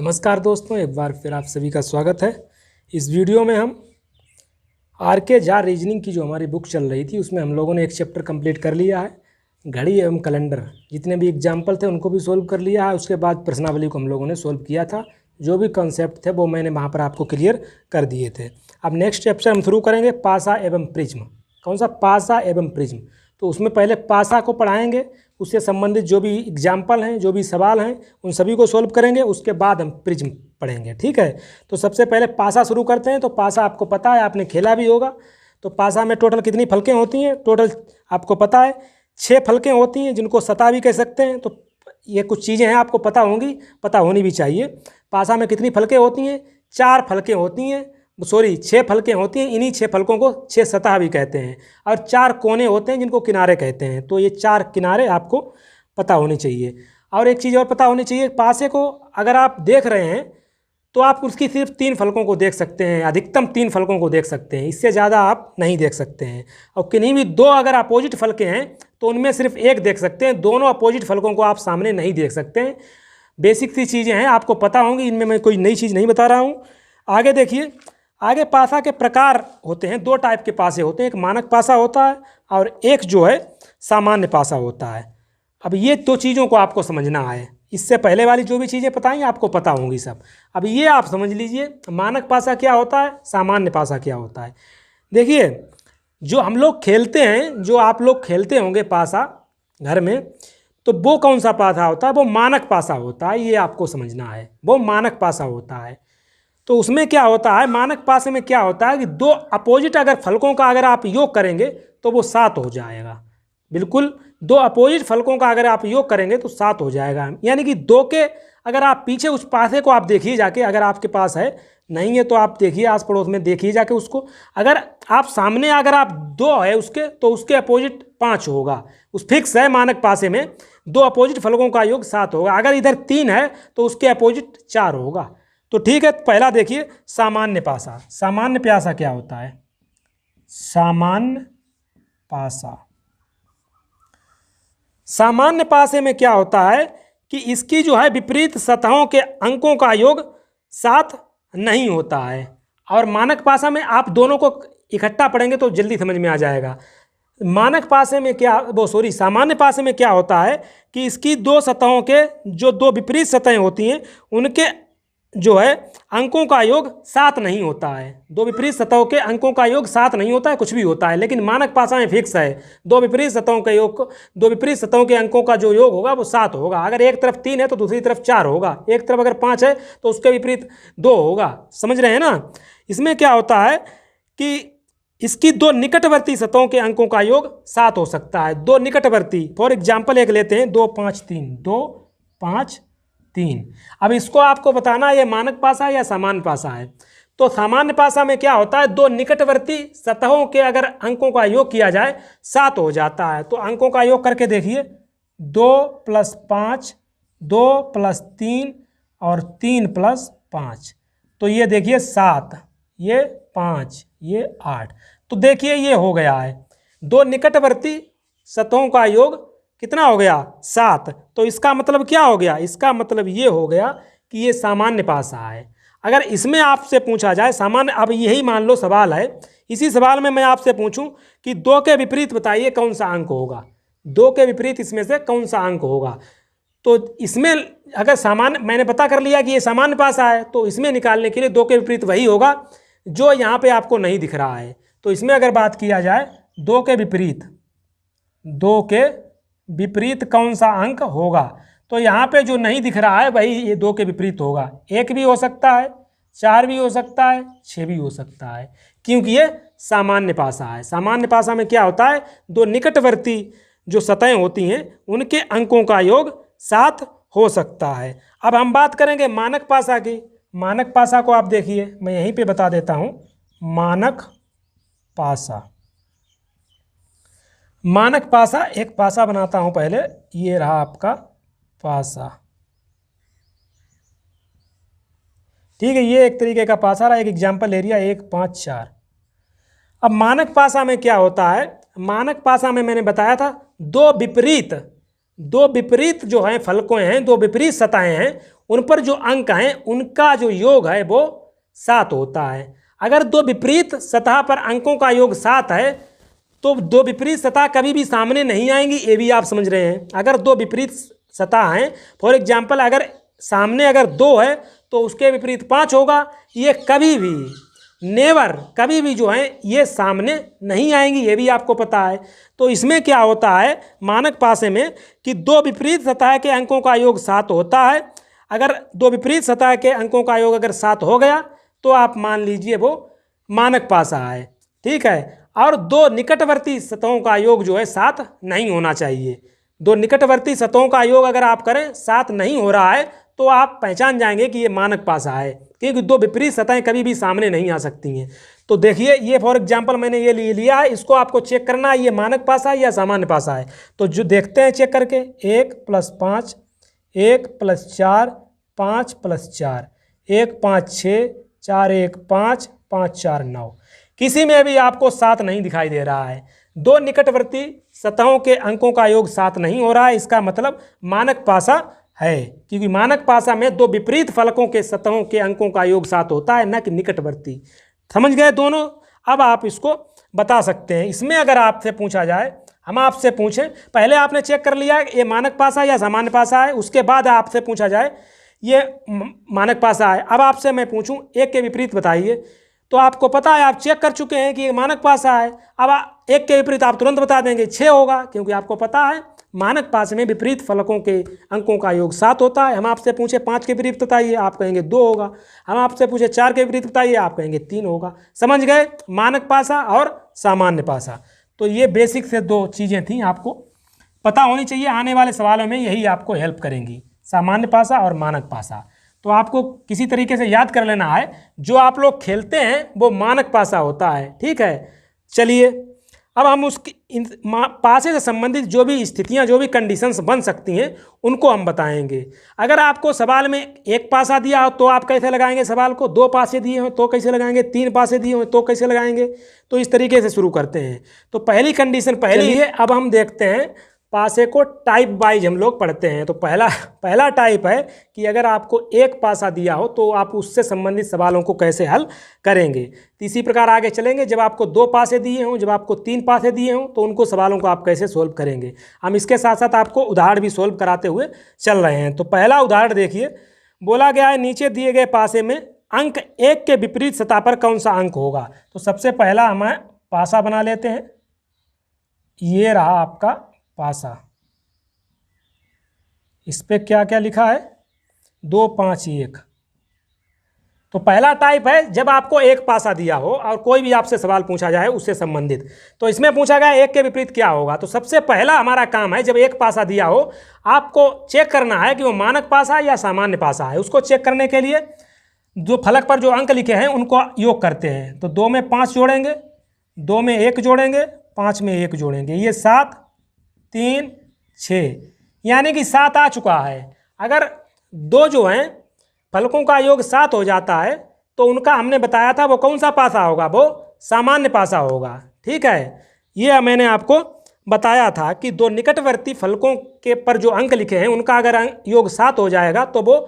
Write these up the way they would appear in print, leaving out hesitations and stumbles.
नमस्कार दोस्तों, एक बार फिर आप सभी का स्वागत है। इस वीडियो में हम आर.के. झा रीजनिंग की जो हमारी बुक चल रही थी उसमें हम लोगों ने एक चैप्टर कंप्लीट कर लिया है। घड़ी एवं कैलेंडर जितने भी एग्जाम्पल थे उनको भी सोल्व कर लिया है। उसके बाद प्रश्नावली को हम लोगों ने सोल्व किया था। जो भी कॉन्सेप्ट थे वो मैंने वहाँ पर आपको क्लियर कर दिए थे। अब नेक्स्ट चैप्टर हम शुरू करेंगे पासा एवं प्रिज्म। कौन सा? पासा एवं प्रिज्म। तो उसमें पहले पासा को पढ़ाएंगे, उससे संबंधित जो भी एग्जाम्पल हैं, जो भी सवाल हैं, उन सभी को सोल्व करेंगे। उसके बाद हम प्रिज्म पढ़ेंगे, ठीक है। तो सबसे पहले पासा शुरू करते हैं। तो पासा आपको पता है, आपने खेला भी होगा। तो पासा में टोटल कितनी फलकें होती हैं? टोटल आपको पता है 6 फलकें होती हैं, जिनको सतह भी कह सकते हैं। तो ये कुछ चीज़ें हैं आपको पता होंगी, पता होनी भी चाहिए। पासा में कितनी फलकें होती हैं? 4 फलकें होती हैं, 6 फलकें होती हैं। इन्हीं 6 फलकों को 6 सतह भी कहते हैं। और 4 कोने होते हैं जिनको किनारे कहते हैं। तो ये 4 किनारे आपको पता होनी चाहिए। और एक चीज़ और पता होनी चाहिए, पासे को अगर आप देख रहे हैं तो आप उसकी सिर्फ 3 फलकों को देख सकते हैं, अधिकतम 3 फलकों को देख सकते हैं, इससे ज़्यादा आप नहीं देख सकते हैं। और किन्हीं भी 2 अगर अपोजिट फलकें हैं तो उनमें सिर्फ एक देख सकते हैं, दोनों अपोजिट फलकों को आप सामने नहीं देख सकते हैं। बेसिक सी चीज़ें हैं, आपको पता होंगी, इनमें मैं कोई नई चीज़ नहीं बता रहा हूँ। आगे देखिए, आगे पासा के प्रकार होते हैं। 2 टाइप के पासे होते हैं, एक मानक पासा होता है और एक जो है सामान्य पासा होता है। अब ये 2 चीज़ों को आपको समझना है। इससे पहले वाली जो भी चीज़ें बताएंगे आपको पता होंगी सब। अब ये आप समझ लीजिए, मानक पासा क्या होता है, सामान्य पासा क्या होता है। देखिए, जो हम लोग खेलते हैं, जो आप लोग खेलते होंगे पासा घर में, तो वो कौन सा पासा होता है? वो मानक पासा होता है। ये आपको समझना है, वो मानक पासा होता है। तो उसमें क्या होता है, मानक पासे में क्या होता है कि 2 अपोजिट अगर फलकों का अगर आप योग करेंगे तो वो 7 हो जाएगा। बिल्कुल, 2 अपोजिट फलकों का अगर आप योग करेंगे तो 7 हो जाएगा। यानी कि 2 के अगर आप पीछे उस पासे को आप देखिए जाके, अगर आपके पास है, नहीं है तो आप देखिए आस पड़ोस में देखिए जाके उसको। अगर आप सामने अगर आप 2 है उसके, तो उसके अपोजिट 5 होगा। उस फिक्स है मानक पासे में 2 अपोजिट फलकों का योग 7 होगा। अगर इधर 3 है तो उसके अपोजिट 4 होगा। तो ठीक है, पहला देखिए सामान्य पासा। सामान्य पासा क्या होता है? सामान्य पासा, सामान्य पासे में क्या होता है कि इसकी जो है विपरीत सतहों के अंकों का योग 7 नहीं होता है। और मानक पासा में आप दोनों को इकट्ठा पढ़ेंगे तो जल्दी समझ में आ जाएगा। मानक पासे में क्या, सामान्य पासे में क्या होता है कि इसकी 2 सतहों के जो 2 विपरीत सतहें होती हैं उनके जो है अंकों का योग 7 नहीं होता है। 2 विपरीत सतहों के अंकों का योग 7 नहीं होता है, कुछ भी होता है। लेकिन मानक पासा में फिक्स है, 2 विपरीत सतहों के योग, 2 विपरीत सतहों के अंकों का जो योग होगा वो 7 होगा। अगर एक तरफ 3 है तो दूसरी तरफ 4 होगा, एक तरफ अगर 5 है तो उसके विपरीत 2 होगा। समझ रहे हैं ना? इसमें क्या होता है कि इसकी 2 निकटवर्ती सतहों के अंकों का योग 7 हो सकता है। 2 निकटवर्ती, फॉर एग्जाम्पल एक लेते हैं, 2 5 3, 2 5 3। अब इसको आपको बताना है ये मानक पासा या सामान्य पासा है। तो सामान्य पासा में क्या होता है, 2 निकटवर्ती सतहों के अगर अंकों का योग किया जाए 7 हो जाता है। तो अंकों का योग करके देखिए, 2 + 5, 2 + 3 और 3 + 5। तो ये देखिए 7, ये 5, ये 8। तो देखिए ये हो गया है 2 निकटवर्ती सतहों का योग कितना हो गया? 7। तो इसका मतलब क्या हो गया? इसका मतलब ये हो गया कि ये सामान्य पासा है। अगर इसमें आपसे पूछा जाए सामान्य, अब यही मान लो सवाल है, इसी सवाल में मैं आपसे पूछूं कि 2 के विपरीत बताइए कौन सा अंक होगा, 2 के विपरीत इसमें से कौन सा अंक होगा। तो इसमें अगर सामान्य मैंने पता कर लिया कि ये सामान्य पासा है, तो इसमें निकालने के लिए 2 के विपरीत वही होगा जो यहाँ पे आपको नहीं दिख रहा है। तो इसमें अगर बात किया जाए 2 के विपरीत, 2 के विपरीत कौन सा अंक होगा, तो यहाँ पे जो नहीं दिख रहा है वही ये 2 के विपरीत होगा। 1 भी हो सकता है, 4 भी हो सकता है, 6 भी हो सकता है, क्योंकि ये सामान्य पासा है। सामान्य पासा में क्या होता है, 2 निकटवर्ती जो सतहें होती हैं उनके अंकों का योग 7 हो सकता है। अब हम बात करेंगे मानक पासा की। मानक पासा को आप देखिए, मैं यहीं पे बता देता हूँ। मानक पासा, मानक पासा, एक पासा बनाता हूं पहले। ये रहा आपका पासा, ठीक है। ये एक तरीके का पासा रहा, एक एग्जाम्पल एरिया 1 5 4। अब मानक पासा में क्या होता है, मानक पासा में मैंने बताया था 2 विपरीत जो हैं फलकों हैं, 2 विपरीत सतहें हैं, उन पर जो अंक हैं उनका जो योग है वो 7 होता है। अगर दो विपरीत सतह पर अंकों का योग 7 है तो दो विपरीत सतह कभी भी सामने नहीं आएंगी, ये भी आप समझ रहे हैं। अगर दो विपरीत सतह हैं, फॉर एग्जाम्पल अगर सामने अगर 2 है तो उसके विपरीत 5 होगा, ये कभी भी नेवर कभी भी जो है ये सामने नहीं आएंगी, ये भी आपको पता है। तो इसमें क्या होता है मानक पासे में कि दो विपरीत सतह के अंकों का योग 7 होता है। अगर दो विपरीत सतह के अंकों का योग अगर 7 हो गया तो आप मान लीजिए वो मानक पासा है, ठीक है। और दो निकटवर्ती सतहों का योग जो है 7 नहीं होना चाहिए। दो निकटवर्ती सतहों का योग अगर आप करें 7 नहीं हो रहा है तो आप पहचान जाएंगे कि ये मानक पासा है, क्योंकि दो विपरीत सतहें कभी भी सामने नहीं आ सकती हैं। तो देखिए ये फॉर एग्जांपल मैंने ये लिया है, इसको आपको चेक करना है ये मानक पासा है या सामान्य पासा है। तो जो देखते हैं चेक करके 1 + 5, 1 + 4, 5 + 4, 1 5 6, 4 1 5, 5 4 9, किसी में भी आपको 7 नहीं दिखाई दे रहा है। दो निकटवर्ती सतहों के अंकों का योग 7 नहीं हो रहा है, इसका मतलब मानक पासा है, क्योंकि मानक पासा में दो विपरीत फलकों के सतहों के अंकों का योग 7 होता है, न कि निकटवर्ती। समझ गए दोनों? अब आप इसको बता सकते हैं। इसमें अगर आपसे पूछा जाए, हम आपसे पूछें, पहले आपने चेक कर लिया ये मानक पासा या सामान्य पासा है, उसके बाद आपसे पूछा जाए ये मानक पासा है। अब आपसे मैं पूछूं एक के विपरीत बताइए, तो आपको पता है, आप चेक कर चुके हैं कि ये मानक पासा है। अब एक के विपरीत आप तुरंत बता देंगे 6 होगा, क्योंकि आपको पता है मानक पासे में विपरीत फलकों के अंकों का योग 7 होता है। हम आपसे पूछे 5 के विपरीत बताइए, आप कहेंगे 2 होगा। हम आपसे पूछे 4 के विपरीत बताइए, आप कहेंगे 3 होगा। समझ गए मानक पासा और सामान्य पासा। तो ये बेसिक से 2 चीज़ें थी, आपको पता होनी चाहिए। आने वाले सवालों में यही आपको हेल्प करेंगी, सामान्य पासा और मानक पासा। तो आपको किसी तरीके से याद कर लेना है, जो आप लोग खेलते हैं वो मानक पासा होता है, ठीक है। चलिए अब हम उसकी पासे से संबंधित जो भी स्थितियां, जो भी कंडीशंस बन सकती हैं उनको हम बताएंगे। अगर आपको सवाल में एक पासा दिया हो तो आप कैसे लगाएंगे सवाल को, 2 पासे दिए हो तो कैसे लगाएंगे, 3 पासे दिए हो तो कैसे लगाएंगे। तो इस तरीके से शुरू करते हैं। तो पहली कंडीशन पहली है। अब हम देखते हैं पासे को टाइप वाइज हम लोग पढ़ते हैं। तो पहला टाइप है कि अगर आपको एक पासा दिया हो तो आप उससे संबंधित सवालों को कैसे हल करेंगे। तो इसी प्रकार आगे चलेंगे, जब आपको 2 पासे दिए हों, जब आपको 3 पासे दिए हों तो उनको सवालों को आप कैसे सोल्व करेंगे। हम इसके साथ साथ आपको उदाहरण भी सोल्व कराते हुए चल रहे हैं। तो पहला उदाहरण देखिए, बोला गया है नीचे दिए गए पासे में अंक 1 के विपरीत सतह पर कौन सा अंक होगा। तो सबसे पहला हम पासा बना लेते हैं। ये रहा आपका पासा, इस पे क्या क्या लिखा है 2 5 1। तो पहला टाइप है जब आपको एक पासा दिया हो और कोई भी आपसे सवाल पूछा जाए उससे संबंधित। तो इसमें पूछा गया 1 के विपरीत क्या होगा। तो सबसे पहला हमारा काम है, जब एक पासा दिया हो आपको चेक करना है कि वो मानक पासा या सामान्य पासा है। उसको चेक करने के लिए जो फलक पर जो अंक लिखे हैं उनको योग करते हैं। तो 2 में 5 जोड़ेंगे, 2 में 1 जोड़ेंगे, 5 में 1 जोड़ेंगे, ये 7 3 6, यानी कि 7 आ चुका है। अगर 2 जो हैं फलकों का योग 7 हो जाता है तो उनका हमने बताया था वो कौन सा पासा होगा, वो सामान्य पासा होगा, ठीक है। ये मैंने आपको बताया था कि 2 निकटवर्ती फलकों के पर जो अंक लिखे हैं उनका अगर योग 7 हो जाएगा तो वो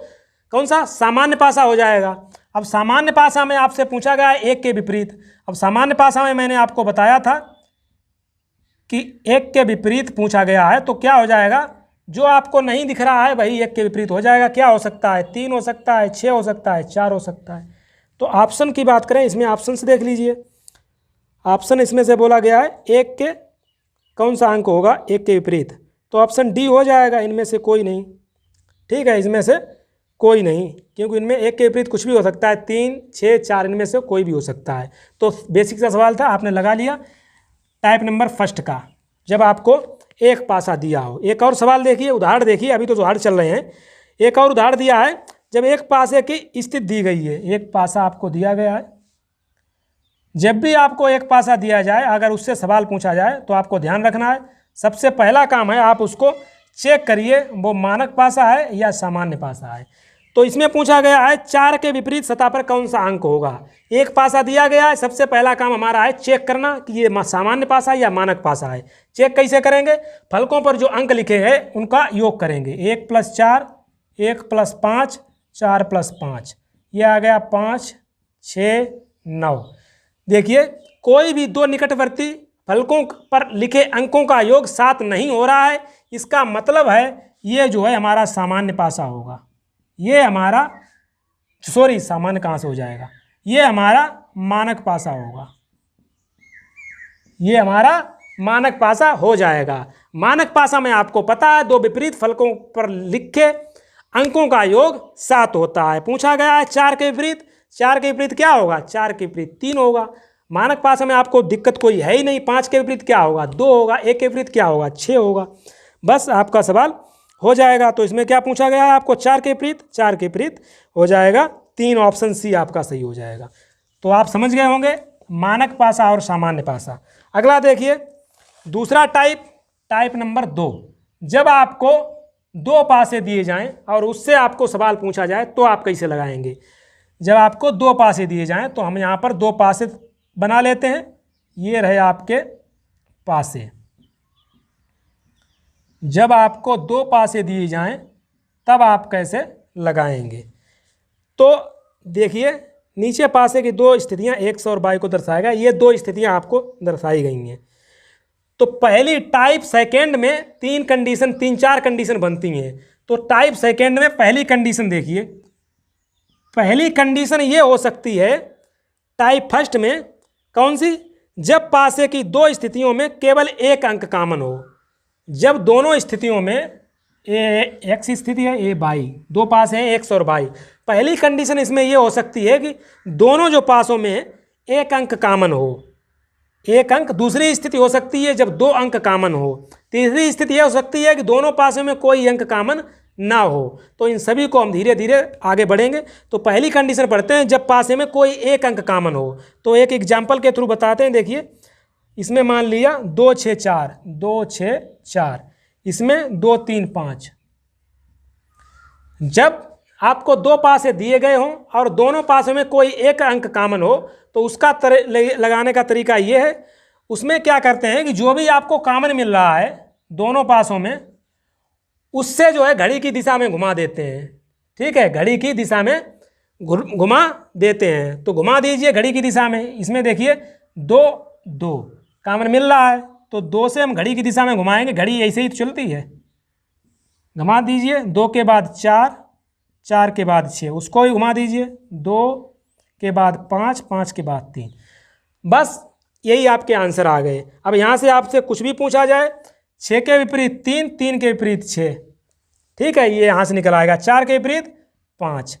कौन सा, सामान्य पासा हो जाएगा। अब सामान्य पासा में आपसे पूछा गया है 1 के विपरीत। अब सामान्य पासा में मैंने आपको बताया था कि 1 के विपरीत पूछा गया है तो क्या हो जाएगा, जो आपको नहीं दिख रहा है वही 1 के विपरीत हो जाएगा। क्या हो सकता है, 3 हो सकता है, 6 हो सकता है, 4 हो सकता है। तो ऑप्शन की बात करें, इसमें ऑप्शन से देख लीजिए। ऑप्शन इसमें से बोला गया है 1 के कौन सा अंक होगा 1 के विपरीत, तो ऑप्शन डी हो जाएगा, इनमें से कोई नहीं, ठीक है, इसमें से कोई नहीं, क्योंकि इनमें 1 के विपरीत कुछ भी हो सकता है, 3 6 4 इनमें से कोई भी हो सकता है। तो बेसिक सा सवाल था, आपने लगा लिया टाइप नंबर फर्स्ट का, जब आपको एक पासा दिया हो। एक और सवाल देखिए, उदाहरण देखिए, अभी तो उदाहरण चल रहे हैं। एक और उदाहरण दिया है, जब एक पासे की स्थिति दी गई है, एक पासा आपको दिया गया है। जब भी आपको एक पासा दिया जाए, अगर उससे सवाल पूछा जाए तो आपको ध्यान रखना है, सबसे पहला काम है आप उसको चेक करिए वो मानक पासा है या सामान्य पासा है। तो इसमें पूछा गया है 4 के विपरीत सतह पर कौन सा अंक होगा। एक पासा दिया गया है, सबसे पहला काम हमारा है चेक करना कि ये सामान्य पासा या मानक पासा है। चेक कैसे करेंगे, फलकों पर जो अंक लिखे हैं उनका योग करेंगे, 1 + 4, 1 + 5, 4 + 5, ये आ गया 5, 6, 9। देखिए कोई भी दो निकटवर्ती फलकों पर लिखे अंकों का योग 7 नहीं हो रहा है। इसका मतलब है ये जो है हमारा सामान्य पासा होगा। ये हमारा सामान्य कहाँ से हो जाएगा, ये हमारा मानक पासा होगा। ये हमारा मानक पासा हो जाएगा। मानक पासा में आपको पता है दो विपरीत फलकों पर लिखे अंकों का योग 7 होता है। पूछा गया है 4 के विपरीत, 4 के विपरीत क्या होगा, 4 के विपरीत 3 होगा। मानक पासा में आपको दिक्कत कोई है ही नहीं। 5 के विपरीत क्या होगा, 2 होगा। 1 के विपरीत क्या होगा, 6 होगा। बस आपका सवाल हो जाएगा। तो इसमें क्या पूछा गया है आपको, 4 के विपरीत, 4 के विपरीत हो जाएगा 3, ऑप्शन सी आपका सही हो जाएगा। तो आप समझ गए होंगे मानक पासा और सामान्य पासा। अगला देखिए दूसरा टाइप नंबर 2। जब आपको 2 पासे दिए जाएं और उससे आपको सवाल पूछा जाए तो आप कैसे लगाएंगे। जब आपको 2 पासे दिए जाएं तो हम यहाँ पर 2 पासे बना लेते हैं। ये रहे आपके पासे। जब आपको 2 पासे दिए जाएं तब आप कैसे लगाएंगे। तो देखिए नीचे पासे की 2 स्थितियां x और y को दर्शाएगा। ये 2 स्थितियां आपको दर्शाई गई हैं। तो पहली टाइप सेकेंड में 3 कंडीशन, 3-4 कंडीशन बनती हैं। तो टाइप सेकेंड में पहली कंडीशन देखिए, पहली कंडीशन ये हो सकती है टाइप फर्स्ट में कौन सी, जब पासे की 2 स्थितियों में केवल एक अंक कॉमन हो। जब दोनों स्थितियों में एक्स स्थिति है, ए वाई, 2 पास हैं एक्स और वाई। पहली कंडीशन इसमें यह हो सकती है कि दोनों जो पासों में एक अंक कॉमन हो, एक अंक। दूसरी स्थिति हो सकती है जब 2 अंक कॉमन हो। तीसरी स्थिति यह हो सकती है कि दोनों पासों में कोई अंक कॉमन ना हो। तो इन सभी को हम धीरे धीरे आगे बढ़ेंगे। तो पहली कंडीशन पढ़ते हैं, जब पासे में कोई एक अंक कॉमन हो। तो एक एग्जाम्पल के थ्रू बताते हैं। देखिए इसमें मान लिया 2 6 4, 2 6 4, इसमें 2 3 5। जब आपको 2 पासे दिए गए हों और दोनों पासों में कोई एक अंक कॉमन हो तो उसका लगाने का तरीका ये है। उसमें क्या करते हैं कि जो भी आपको कॉमन मिल रहा है दोनों पासों में, उससे जो है घड़ी की दिशा में घुमा देते हैं। ठीक है, घड़ी की दिशा में घुमा देते हैं। तो घुमा दीजिए घड़ी की दिशा में। इसमें देखिए 2 2 कॉमन मिल रहा है तो 2 से हम घड़ी की दिशा में घुमाएंगे। घड़ी ऐसे ही तो चलती है। घुमा दीजिए, 2 के बाद 4, 4 के बाद 6, उसको ही घुमा दीजिए, 2 के बाद 5, 5 के बाद 3। बस यही आपके आंसर आ गए। अब यहाँ से आपसे कुछ भी पूछा जाए, 6 के विपरीत 3, 3 के विपरीत 6, ठीक है, ये यहाँ से निकल आएगा। 4 के विपरीत 5,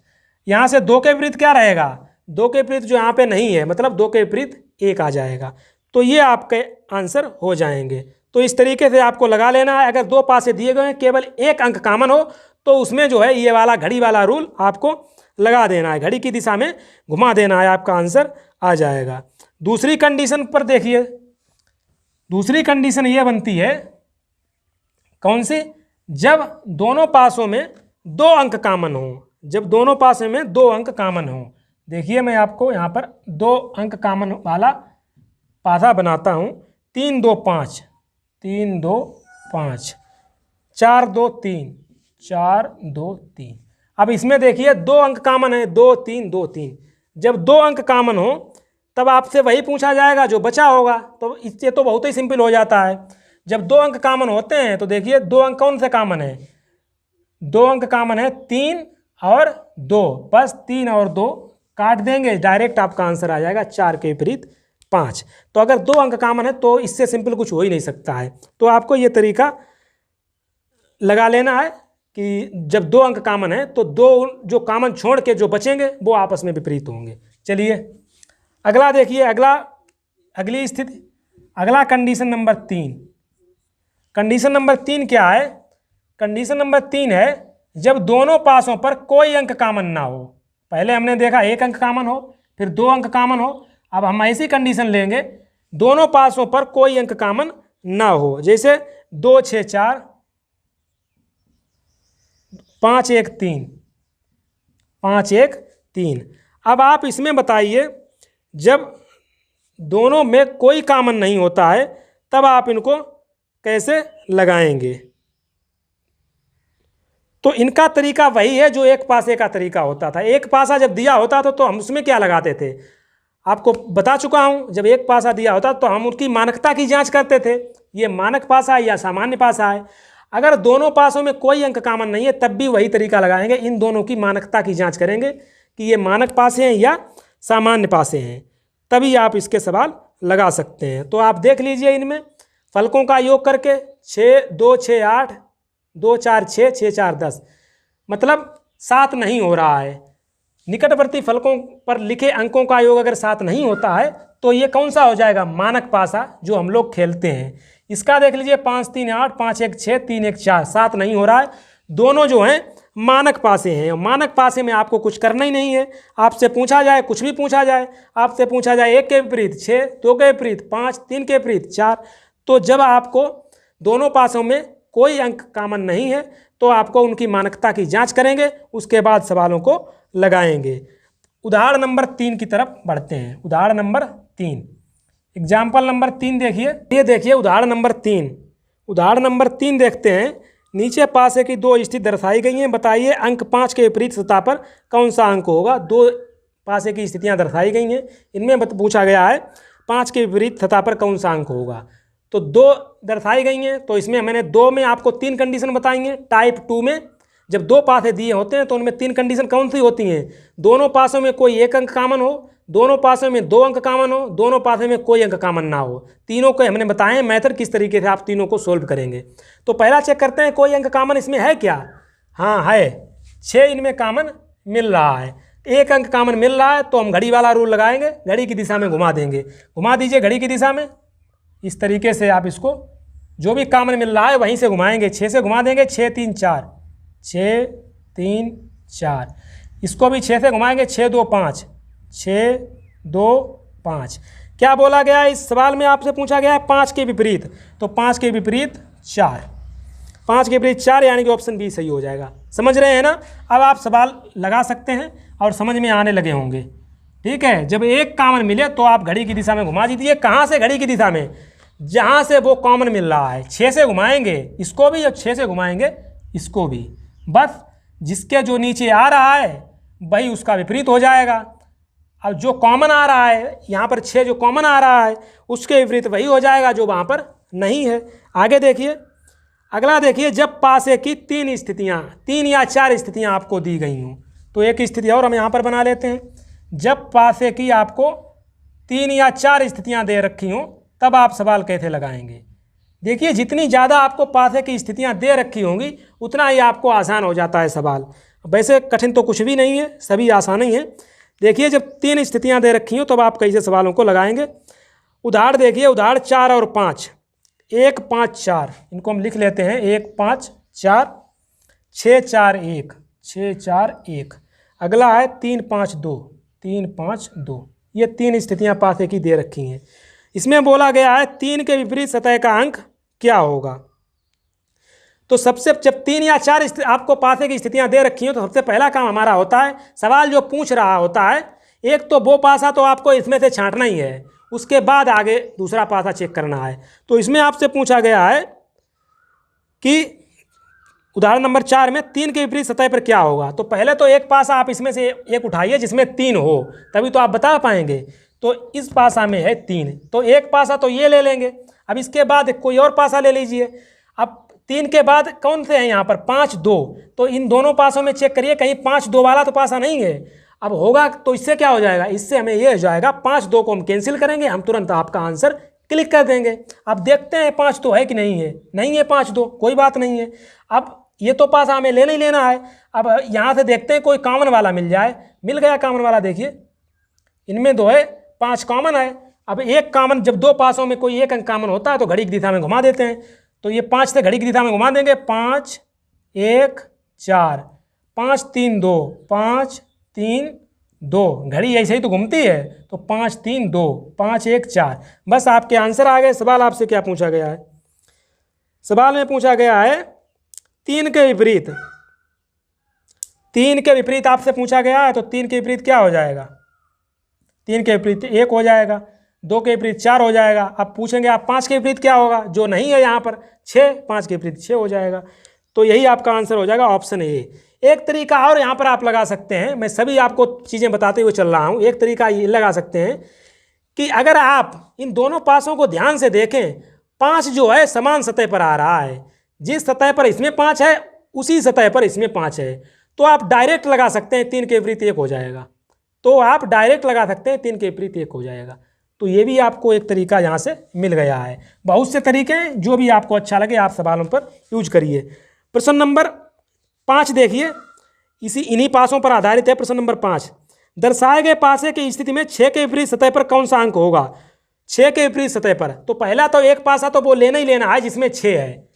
यहाँ से 2 के विपरीत क्या रहेगा, 2 के विपरीत जो यहाँ पे नहीं है, मतलब 2 के विपरीत 1 आ जाएगा। तो ये आपके आंसर हो जाएंगे। तो इस तरीके से आपको लगा लेना है। अगर 2 पासे दिए गए हैं, केवल एक अंक कॉमन हो, तो उसमें जो है ये वाला घड़ी वाला रूल आपको लगा देना है, घड़ी की दिशा में घुमा देना है, आपका आंसर आ जाएगा। दूसरी कंडीशन पर देखिए, दूसरी कंडीशन ये बनती है कौन सी, जब दोनों पासों में 2 अंक कॉमन हो। जब दोनों पासों में 2 अंक कॉमन हो। देखिए मैं आपको यहाँ पर 2 अंक कॉमन वाला पासा बनाता हूँ। 3 2 5, 3 2 5, 4 2 3, 4 2 3। अब इसमें देखिए 2 अंक कॉमन है, 2 3 2 3। जब 2 अंक कॉमन हो तब आपसे वही पूछा जाएगा जो बचा होगा। तो इससे तो बहुत ही सिंपल हो जाता है। जब 2 अंक कॉमन होते हैं तो देखिए 2 अंक कौन से कॉमन है, 2 अंक कॉमन है 3 और 2, बस 3 और 2 काट देंगे, डायरेक्ट आपका आंसर आ जाएगा 4 के विपरीत 5। तो अगर 2 अंक कॉमन है तो इससे सिंपल कुछ हो ही नहीं सकता है। तो आपको ये तरीका लगा लेना है कि जब 2 अंक कॉमन है तो 2 जो कॉमन छोड़ के जो बचेंगे वो आपस में विपरीत होंगे। चलिए अगला देखिए, अगली स्थिति, अगला कंडीशन नंबर 3। कंडीशन नंबर 3 क्या है, कंडीशन नंबर 3 है जब दोनों पासों पर कोई अंक कॉमन ना हो। पहले हमने देखा एक अंक कॉमन हो, फिर 2 अंक कॉमन हो। अब हम ऐसी कंडीशन लेंगे दोनों पासों पर कोई अंक कॉमन ना हो। जैसे 2 6 4, 5 1 3, 5 1 3। अब आप इसमें बताइए जब दोनों में कोई कॉमन नहीं होता है तब आप इनको कैसे लगाएंगे। तो इनका तरीका वही है जो एक पासे का तरीका होता था। एक पासा जब दिया होता था तो हम उसमें क्या लगाते थे, आपको बता चुका हूं। जब एक पासा दिया होता तो हम उसकी मानकता की जांच करते थे, ये मानक पासा है या सामान्य पासा है। अगर दोनों पासों में कोई अंक कॉमन नहीं है तब भी वही तरीका लगाएंगे, इन दोनों की मानकता की जांच करेंगे कि ये मानक पासे हैं या सामान्य पासे हैं, तभी आप इसके सवाल लगा सकते हैं। तो आप देख लीजिए, इनमें फलकों का योग करके 6 2 6 8 2 4 6 6 4 10, मतलब 7 नहीं हो रहा है। निकटवर्ती फलकों पर लिखे अंकों का योग अगर 7 नहीं होता है तो ये कौन सा हो जाएगा, मानक पासा जो हम लोग खेलते हैं। इसका देख लीजिए 5 3 8 5 1 6 3 1 4, 7 नहीं हो रहा है। दोनों जो हैं मानक पासे हैं। मानक पासे में आपको कुछ करना ही नहीं है। आपसे पूछा जाए, कुछ भी पूछा जाए, आपसे पूछा जाए 1 के विपरीत 6, 2 के विपरीत 5, 3 के विपरीत 4, तो जब आपको दोनों पासों में कोई अंक कॉमन नहीं है तो आपको उनकी मानकता की जांच करेंगे, उसके बाद सवालों को लगाएंगे। उदाहरण नंबर 3 की तरफ बढ़ते हैं। उदाहरण नंबर 3, एग्जाम्पल नंबर 3 देखिए। ये देखिए उदाहरण नंबर 3। उदाहरण नंबर 3 देखते हैं। नीचे पासे की दो स्थिति दर्शाई गई हैं, बताइए अंक 5 के विपरीत सतह पर कौन सा अंक होगा। दो पासे की स्थितियां दर्शाई गई हैं, इनमें पूछा गया है 5 के विपरीत सतह पर कौन सा अंक होगा। तो 2 दर्शाई गई हैं, तो इसमें मैंने 2 में आपको 3 कंडीशन बताएंगे। टाइप 2 में जब 2 पासे दिए होते हैं तो उनमें 3 कंडीशन कौन सी होती हैं, दोनों पासों में कोई एक अंक कॉमन हो, दोनों पासों में 2 अंक कॉमन हो, दोनों पासों में कोई अंक कॉमन ना हो। तीनों को हमने बताए हैं मेथड किस तरीके से आप तीनों को सोल्व करेंगे। तो पहला चेक करते हैं कोई अंक कॉमन इसमें है क्या। हाँ है, 6 इनमें कॉमन मिल रहा है। एक अंक कॉमन मिल रहा है तो हम घड़ी वाला रूल लगाएंगे, घड़ी की दिशा में घुमा देंगे। घुमा दीजिए घड़ी की दिशा में, इस तरीके से आप इसको जो भी कॉमन मिल रहा है वहीं से घुमाएंगे। 6 से घुमा देंगे, 6 3 4, 6 3 4। इसको भी 6 से घुमाएंगे, 6 2 5, 6 2 5। क्या बोला गया है इस सवाल में, आपसे पूछा गया है 5 के विपरीत, तो 5 के विपरीत 4, 5 के विपरीत 4, यानी कि ऑप्शन बी सही हो जाएगा। समझ रहे हैं ना। अब आप सवाल लगा सकते हैं और समझ में आने लगे होंगे। ठीक है, जब एक कॉमन मिले तो आप घड़ी की दिशा में घुमा दीजिए। कहाँ से घड़ी की दिशा में, जहाँ से वो कॉमन मिल रहा है। 6 से घुमाएंगे इसको भी और 6 से घुमाएंगे इसको भी, बस जिसके जो नीचे आ रहा है वही उसका विपरीत हो जाएगा। अब जो कॉमन आ रहा है यहाँ पर 6 जो कॉमन आ रहा है उसके विपरीत वही हो जाएगा जो वहाँ पर नहीं है। आगे देखिए, अगला देखिए, जब पासे की 3 स्थितियाँ, 3 या 4 स्थितियाँ आपको दी गई हों, तो एक स्थिति और हम यहाँ पर बना लेते हैं। जब पासे की आपको 3 या 4 स्थितियाँ दे रखी हों तब आप सवाल कैसे लगाएंगे। देखिए जितनी ज़्यादा आपको पासे की स्थितियाँ दे रखी होंगी उतना ही आपको आसान हो जाता है सवाल। वैसे कठिन तो कुछ भी नहीं है, सभी आसान ही है। देखिए जब 3 स्थितियाँ दे रखी हों तब आप कैसे सवालों को लगाएंगे। उदाहरण देखिए, उदाहरण 4 और 5, 1 5 4, इनको हम लिख लेते हैं 1 5 4, 6 4 1, 6 4 1। अगला है 3 5 2, 3 5 2। ये 3 स्थितियाँ पासे की दे रखी हैं। इसमें बोला गया है 3 के विपरीत सतह का अंक क्या होगा। तो सबसे जब 3 या 4 आपको पासे की स्थितियां दे रखी हैं तो सबसे पहला काम हमारा होता है, सवाल जो पूछ रहा होता है, एक तो वो पासा तो आपको इसमें से छांटना ही है, उसके बाद आगे दूसरा पासा चेक करना है। तो इसमें आपसे पूछा गया है कि उदाहरण नंबर 4 में 3 के विपरीत सतह पर क्या होगा। तो पहले तो एक पासा आप इसमें से एक उठाइए जिसमें 3 हो, तभी तो आप बता पाएंगे। तो इस पासा में है 3, तो एक पासा तो ये ले लेंगे। अब इसके बाद कोई और पासा ले लीजिए। अब 3 के बाद कौन से हैं यहाँ पर 5 2, तो इन दोनों पासों में चेक करिए कहीं 5 2 वाला तो पासा नहीं है। अब होगा तो इससे क्या हो जाएगा, इससे हमें ये हो जाएगा 5 2 को हम कैंसिल करेंगे, हम तुरंत आपका आंसर क्लिक कर देंगे। अब देखते हैं 5 2 है कि नहीं है। नहीं है 5 2, कोई बात नहीं है। अब ये तो पासा हमें लेना ही लेना है। अब यहाँ से देखते हैं कोई कॉमन वाला मिल जाए। मिल गया कॉमन वाला, देखिए इनमें 2 है, 5 कॉमन है। अब एक कॉमन, जब 2 पासों में कोई एक अंक कॉमन होता है तो घड़ी की दिशा में घुमा देते हैं। तो ये 5 से घड़ी की दिशा में घुमा देंगे, 5 1 4, 5 3 2, 5 3 2। घड़ी ऐसे ही तो घूमती है, तो 5 3 2, 5 1 4। बस आपके आंसर आ गए। सवाल आपसे क्या पूछा गया है, सवाल में पूछा गया है 3 के विपरीत, 3 के विपरीत आपसे पूछा गया है। तो 3 के विपरीत क्या हो जाएगा, 3 के विपरीत 1 हो जाएगा, 2 के विपरीत 4 हो जाएगा। अब पूछेंगे आप 5 के विपरीत क्या होगा, जो नहीं है यहाँ पर 6, 5 के विपरीत 6 हो जाएगा। तो यही आपका आंसर हो जाएगा ऑप्शन ए। एक तरीका और यहाँ पर आप लगा सकते हैं, मैं सभी आपको चीज़ें बताते हुए चल रहा हूँ। एक तरीका ये लगा सकते हैं कि अगर आप इन दोनों पासों को ध्यान से देखें, 5 जो है समान सतह पर आ रहा है, जिस सतह पर इसमें 5 है उसी सतह पर इसमें 5 है, तो आप डायरेक्ट लगा सकते हैं 3 के विपरीत 1 हो जाएगा। तो आप डायरेक्ट लगा सकते हैं 3 के विपरीत 1 हो जाएगा। तो ये भी आपको एक तरीका यहाँ से मिल गया है। बहुत से तरीके हैं, जो भी आपको अच्छा लगे आप सवालों पर यूज करिए। प्रश्न नंबर 5 देखिए, इन्हीं पासों पर आधारित है। प्रश्न नंबर 5, दर्शाए गए पासे की स्थिति में 6 के विपरीत सतह पर कौन सा अंक होगा? 6 के विपरीत सतह पर, तो पहला तो एक पासा तो वो लेना ही लेना है जिसमें 6 है,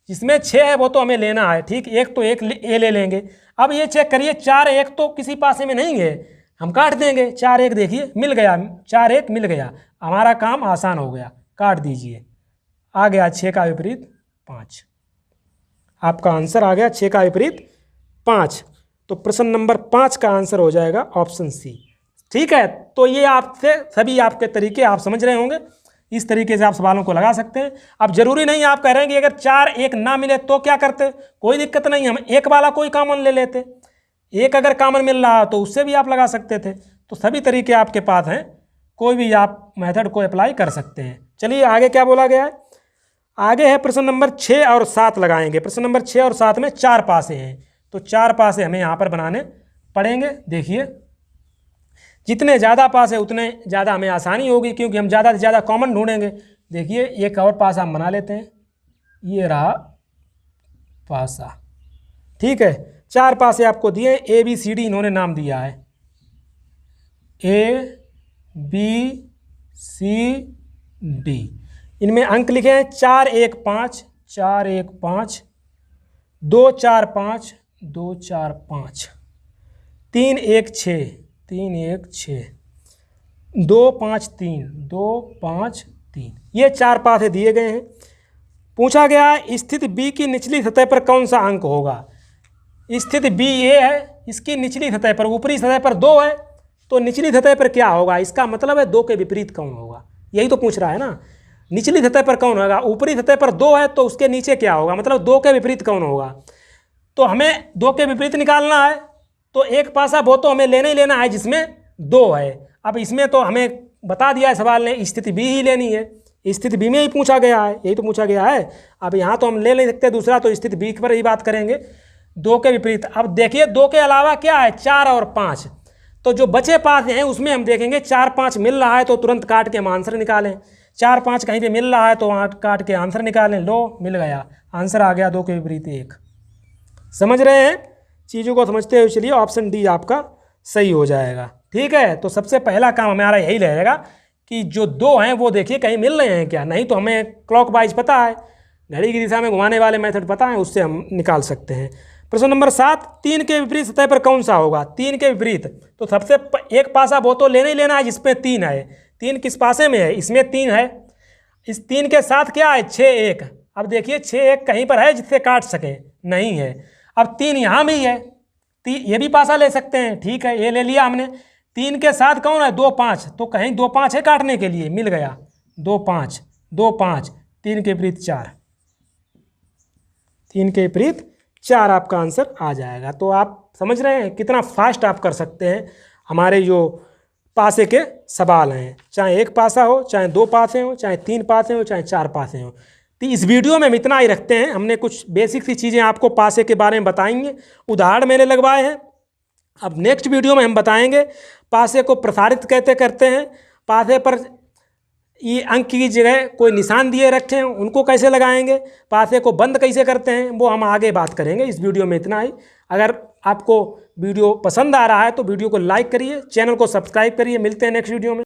जिसमें 6 है वो तो हमें लेना है, ठीक। एक तो एक ए ले लेंगे। अब ये चेक करिए, 4 1 तो किसी पासे में नहीं है, हम काट देंगे। 4 1 देखिए मिल गया, 4 1 मिल गया, हमारा काम आसान हो गया, काट दीजिए। आ गया 6 का विपरीत 5, आपका आंसर आ गया 6 का विपरीत 5। तो प्रश्न नंबर 5 का आंसर हो जाएगा ऑप्शन सी, ठीक है। तो ये आपसे सभी आपके तरीके आप समझ रहे होंगे, इस तरीके से आप सवालों को लगा सकते हैं। अब जरूरी नहीं आप कह रहे हैं कि अगर 4 1 ना मिले तो क्या करते, कोई दिक्कत नहीं, हम एक वाला कोई कॉमन ले लेते। एक अगर कॉमन मिल रहा तो उससे भी आप लगा सकते थे। तो सभी तरीके आपके पास हैं, कोई भी आप मेथड को अप्लाई कर सकते हैं। चलिए आगे क्या बोला गया है, आगे है प्रश्न नंबर 6 और 7 लगाएंगे। प्रश्न नंबर 6 और 7 में 4 पासे हैं, तो 4 पासे हमें यहाँ पर बनाने पड़ेंगे। देखिए जितने ज़्यादा पासे उतने ज़्यादा हमें आसानी होगी, क्योंकि हम ज़्यादा से ज़्यादा कॉमन ढूंढेंगे। देखिए एक और पासा हम बना लेते हैं, ये रहा पासा, ठीक है। 4 पासे आपको दिए, ए बी सी डी इन्होंने नाम दिया है, ए बी सी डी। इनमें अंक लिखे हैं 4 1 5 4 1 5, 2 4 5 2 4 5, 3 1 6 3 1 6, 2 5 3 2 5 3, ये 4 पासे दिए गए हैं। पूछा गया है स्थिति बी की निचली सतह पर कौन सा अंक होगा। स्थिति बी ये है, इसकी निचली सतह पर, ऊपरी सतह पर 2 है, तो निचली सतह पर क्या होगा, इसका मतलब है 2 के विपरीत कौन होगा, यही तो पूछ रहा है ना। निचली सतह पर कौन होगा, ऊपरी सतह पर 2 है, तो उसके नीचे क्या होगा, मतलब 2 के विपरीत कौन होगा। तो हमें 2 के विपरीत निकालना है, तो एक पासा वो तो हमें लेना ही लेना है जिसमें 2 है। अब इसमें तो हमें बता दिया है सवाल ने, स्थिति बी ही लेनी है, स्थिति बी में ही पूछा गया है, यही तो पूछा गया है। अब यहाँ तो हम ले नहीं सकते दूसरा, तो स्थिति बी पर ही बात करेंगे, 2 के विपरीत। अब देखिए 2 के अलावा क्या है, 4 और 5, तो जो बचे पास हैं उसमें हम देखेंगे 4 5 मिल रहा है तो तुरंत काट के हम आंसर निकालें। 4 5 कहीं पे मिल रहा है तो वहाँ काट के आंसर निकालें। लो मिल गया, आंसर आ गया 2 के विपरीत 1। समझ रहे हैं, चीज़ों को समझते हुए चलिए, ऑप्शन डी आपका सही हो जाएगा, ठीक है। तो सबसे पहला काम हमारा यही रहेगा कि जो 2 हैं वो देखिए कहीं मिल रहे हैं क्या, नहीं तो हमें क्लॉकवाइज पता है, घड़ी की दिशा में घुमाने वाले मेथड पता है, उससे हम निकाल सकते हैं। प्रश्न नंबर 7, 3 के विपरीत सतह पर कौन सा होगा। 3 के विपरीत, तो सबसे एक पासा वो तो लेना ही लेना है जिसमें 3 है। 3 किस पासे में है, इसमें 3 है, इस 3 के साथ क्या है 6 1। अब देखिए 6 1 कहीं पर है जिससे काट सके, नहीं है। अब 3 यहाँ भी है, ये भी पासा ले सकते हैं, ठीक है, ये ले लिया हमने। 3 के साथ कौन है 2 5, तो कहीं 2 5 है काटने के लिए, मिल गया 2 5 2 5, 3 के विपरीत 4, 3 के विपरीत 4 आपका आंसर आ जाएगा। तो आप समझ रहे हैं कितना फास्ट आप कर सकते हैं हमारे जो पासे के सवाल हैं, चाहे एक पासा हो, चाहे 2 पासे हो, चाहे 3 पासे हो, चाहे 4 पासे हो। तो इस वीडियो में हम इतना ही रखते हैं, हमने कुछ बेसिक सी चीज़ें आपको पासे के बारे में बताएंगे, उदाहरण मैंने लगवाए हैं। अब नेक्स्ट वीडियो में हम बताएंगे पासे को प्रसारित कैसे करते हैं, पासे पर ये अंक की जगह कोई निशान दिए रखे हैं उनको कैसे लगाएंगे, पासे को बंद कैसे करते हैं, वो हम आगे बात करेंगे। इस वीडियो में इतना ही। अगर आपको वीडियो पसंद आ रहा है तो वीडियो को लाइक करिए, चैनल को सब्सक्राइब करिए। मिलते हैं नेक्स्ट वीडियो में।